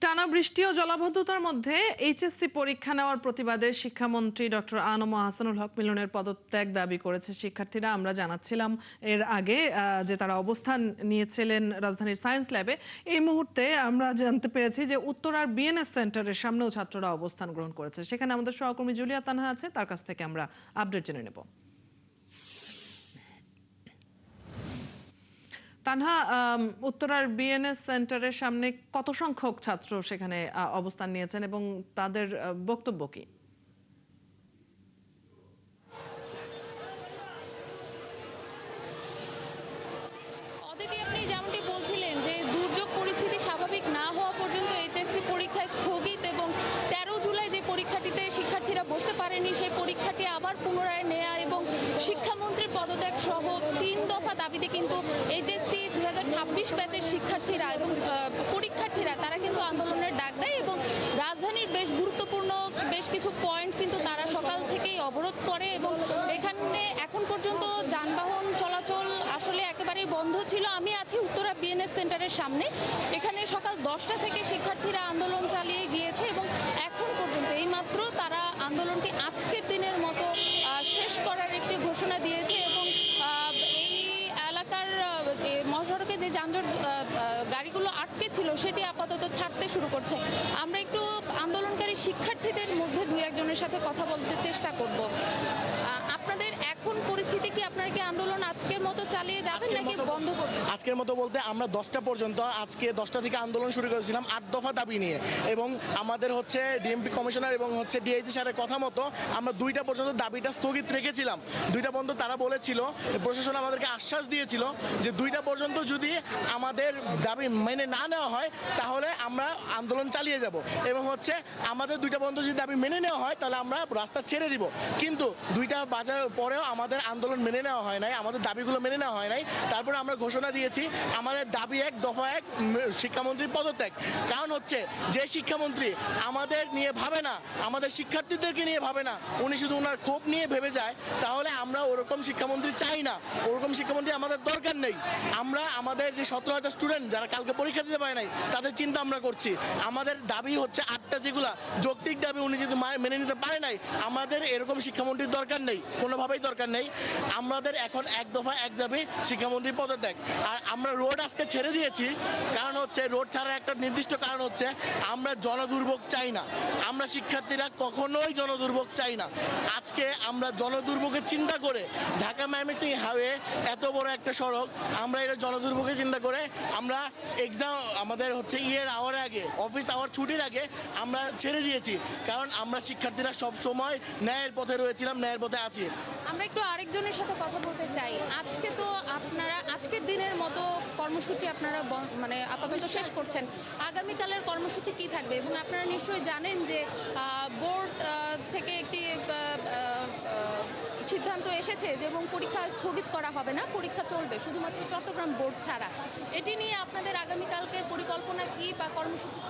টানা বৃষ্টি ও জলাবদ্ধতার মধ্যে এইচএসসি পরীক্ষা নেওয়ার প্রতিবাদে শিক্ষামন্ত্রী ডক্টর আ.ন.ম আহসানুল হক মিলনের পদত্যাগ দাবি করেছে শিক্ষার্থীরা। আমরা জানাচ্ছিলাম এর আগে যে তারা অবস্থান নিয়েছিলেন রাজধানীর সায়েন্স ল্যাবে। এই মুহূর্তে আমরা জানতে পেরেছি যে উত্তরার বিএনএস সেন্টারের সামনেও ছাত্ররা অবস্থান গ্রহণ করেছে। সেখানে আমাদের সহকর্মী জুলিয়া তানহা আছে, তার কাছ থেকে আমরা আপডেট জেনে নেব। তানহা, উত্তরার বিএনএস সেন্টারের সামনে কত সংখ্যক ছাত্র সেখানে অবস্থান নিয়েছেন এবং তাদের বক্তব্য কি? অদিতি, আপনি যেমনটি বলছিলেন যে দুর্যোগ পরিস্থিতি স্বাভাবিক না হওয়া পর্যন্ত এইচএসসি পরীক্ষা স্থগিত এবং 13 জুলাই যে পরীক্ষাটিতে শিক্ষার্থীরা বসতে পারেনি সেই পরীক্ষাটি আবার পুনরায় নেয়া এবং শিক্ষামন্ত্রীর পদত্যাগ সহ 3 দফা দাবিতে কিন্তু এইচএসসি 2026 ব্যাচের শিক্ষার্থীরা এবং পরীক্ষার্থীরা তারা কিন্তু আন্দোলনের ডাক দেয় এবং রাজধানীর বেশ গুরুত্বপূর্ণ বেশ কিছু পয়েন্ট কিন্তু তারা সকাল থেকেই অবরোধ করে এবং এখানে এখন পর্যন্ত যানবাহন চলাচল আসলে একেবারেই বন্ধ ছিল। আমি আছি উত্তরা বিএনএস সেন্টারের সামনে। এখানে সকাল 10টা থেকে শিক্ষার্থীরা আন্দোলন চালিয়ে গিয়েছে এবং এখন পর্যন্ত এইমাত্র তারা আন্দোলনটি আজকের দিনের মতো শেষ করার একটি ঘোষণা দিয়েছে এবং এই এলাকার মহাসড়কে যে যানজট গাড়িগুলো আটকে ছিল সেটি আপাতত ছাড়তে শুরু করছে। আমরা একটু আন্দোলনকারী শিক্ষার্থীদের মধ্যে দু একজনের সাথে কথা বলতে চেষ্টা করব। আপনাদের এখন পরিস্থিতি কি? আপনারা কি আন্দোলন আজকের মতো চালিয়ে যাবেন নাকি বন্ধ করবেন? আজকের মতো বলতে আমরা 10টা পর্যন্ত, আজকে 10টা থেকে আন্দোলন শুরু করেছিলাম 8 দফা দাবি নিয়ে এবং আমাদের হচ্ছে ডিএমপি কমিশনার এবং হচ্ছে ডিআইজি স্যারের কথা মতো আমরা 2টা পর্যন্ত দাবিটা স্থগিত রেখেছিলাম। 2টা পর্যন্ত তারা বলেছিল, প্রশাসন আমাদেরকে আশ্বাস দিয়েছিল যে 2টা পর্যন্ত যদি আমাদের দাবি মেনে না নেওয়া হয় তাহলে আমরা আন্দোলন চালিয়ে যাব এবং হচ্ছে আমাদের 2টা পর্যন্ত যদি দাবি মেনে নেওয়া হয় তাহলে আমরা রাস্তা ছেড়ে দিব। কিন্তু 2টা বাজার পরেও আমাদের আন্দোলন মেনে নেওয়া হয় নাই, আমাদের দাবিগুলো মেনে নেওয়া হয় নাই। তারপরে আমরা ঘোষণা দিয়েছি আমাদের দাবি 1 দফা 1 শিক্ষামন্ত্রীর পদত্যাগ। কারণ হচ্ছে যে শিক্ষামন্ত্রী আমাদের নিয়ে ভাবে না, আমাদের শিক্ষার্থীদেরকে নিয়ে ভাবে না, উনি শুধু ওনার ক্ষোভ নিয়ে ভেবে যায়, তাহলে আমরা ওরকম শিক্ষামন্ত্রী চাই না, ওরকম শিক্ষামন্ত্রী আমাদের দরকার নেই। আমরা আমাদের যে 17,000 স্টুডেন্ট যারা কালকে পরীক্ষা দিতে পারে নাই তাদের চিন্তা আমরা করছি। আমাদের দাবি হচ্ছে 8টা যেগুলা যৌক্তিক দাবি, উনি যদি মেনে নিতে পারে নাই, আমাদের এরকম শিক্ষামন্ত্রীর দরকার নেই, কোনোভাবেই দরকার নেই। আমাদের এখন 1 দফা 1 দাবি শিক্ষামন্ত্রীর পদত্যাগ। আর আমরা রোড আজকে ছেড়ে দিয়েছি, কারণ হচ্ছে রোড ছাড়ার একটা নির্দিষ্ট কারণ হচ্ছে আমরা জনদুর্ভোগ চাই না, আমরা শিক্ষার্থীরা কখনোই জনদুর্ভোগ চাই না। আজকে আমরা জনদুর্ভোগের চিন্তা করে ঢাকা ময়মনসিংহ হাইওয়ে এত বড় একটা সড়ক, আমরা এটা জনদুর্ভোগের চিন্তা করে আমরা এক্সাম আমাদের হচ্ছে আওয়ার আগে, অফিস আওয়ার ছুটির আগে আমরা ছেড়ে দিয়েছি, কারণ আমরা শিক্ষার্থীরা সব সময় ন্যায়ের পথে রয়েছিলাম, ন্যায়ের পথে আছি। আমরা একটু আরেকজনের সাথে কথা বলতে চাই। আজকে তো আপনারা আজকের দিনের মতো কর্মসূচি আপনারা মানে আপাতত শেষ করছেন, আগামীকালের কর্মসূচি কি থাকবে? এবং আপনারা নিশ্চয়ই জানেন যে বোর্ড থেকে একটি সিদ্ধান্ত এসেছে যে এবং পরীক্ষা স্থগিত করা হবে না, পরীক্ষা চলবে শুধুমাত্র চট্টগ্রাম বোর্ড ছাড়া। এটি নিয়ে আপনাদের আগামীকালকের পরিকল্পনা কি বা কর্মসূচি?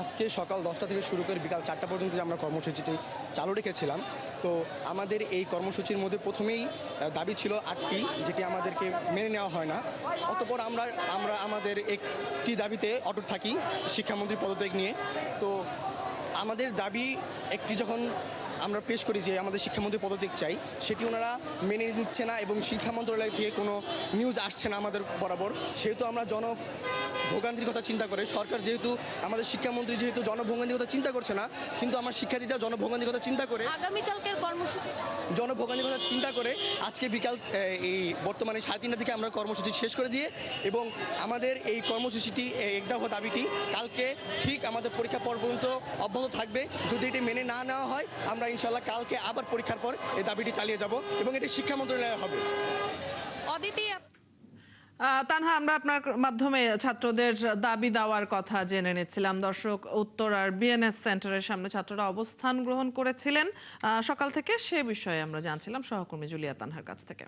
আজকে সকাল 10টা থেকে শুরু করে বিকাল 4টা পর্যন্ত যে আমরা কর্মসূচিটি চালু রেখেছিলাম, তো আমাদের এই কর্মসূচির মধ্যে প্রথমেই দাবি ছিল 8টি, যেটি আমাদেরকে মেনে নেওয়া হয় না। অতঃপর আমরা আমাদের একটি দাবিতে অটুট থাকি শিক্ষামন্ত্রীর পদত্যাগ নিয়ে। তো আমাদের দাবি একটি যখন আমরা পেশ করি যে আমাদের শিক্ষামন্ত্রী পদত্যাগ চাই, সেটি ওনারা মেনে নিচ্ছে না এবং শিক্ষা মন্ত্রণালয় থেকে কোনো নিউজ আসছে না আমাদের বরাবর। সেহেতু আমরা জনভোগান্তির কথা চিন্তা করে, সরকার যেহেতু আমাদের শিক্ষামন্ত্রী যেহেতু জনভোগান্তির কথা চিন্তা করছে না, কিন্তু আমার শিক্ষার্থীরা জনভোগান্তির কথা চিন্তা করে, আগামীকালকের কর্মসূচি জনভোগান্তির কথা চিন্তা করে আজকে বিকাল এই বর্তমানে 3:30 থেকে আমরা কর্মসূচি শেষ করে দিয়ে এবং আমাদের এই কর্মসূচিটি 1 দফা দাবিটি কালকে ঠিক আমাদের পরীক্ষা পর্যন্ত অব্যাহত থাকবে। যদি এটি মেনে না নেওয়া হয় আমরা ইনশাল্লাহ কালকে আবার পরীক্ষার পর এই দাবিটি চালিয়ে যাব এবং এটি শিক্ষা মন্ত্রণালয়ে হবে। অদিতি, তানহা, আমরা আপনার মাধ্যমে ছাত্রদের দাবি দেওয়ার কথা জেনে নিচ্ছিলাম। দর্শক, উত্তরার বিএনএস সেন্টারের সামনে ছাত্ররা অবস্থান গ্রহণ করেছিলেন সকাল থেকে, সে বিষয়ে আমরা জানছিলাম সহকর্মী জুলিয়া তানহার কাছ থেকে।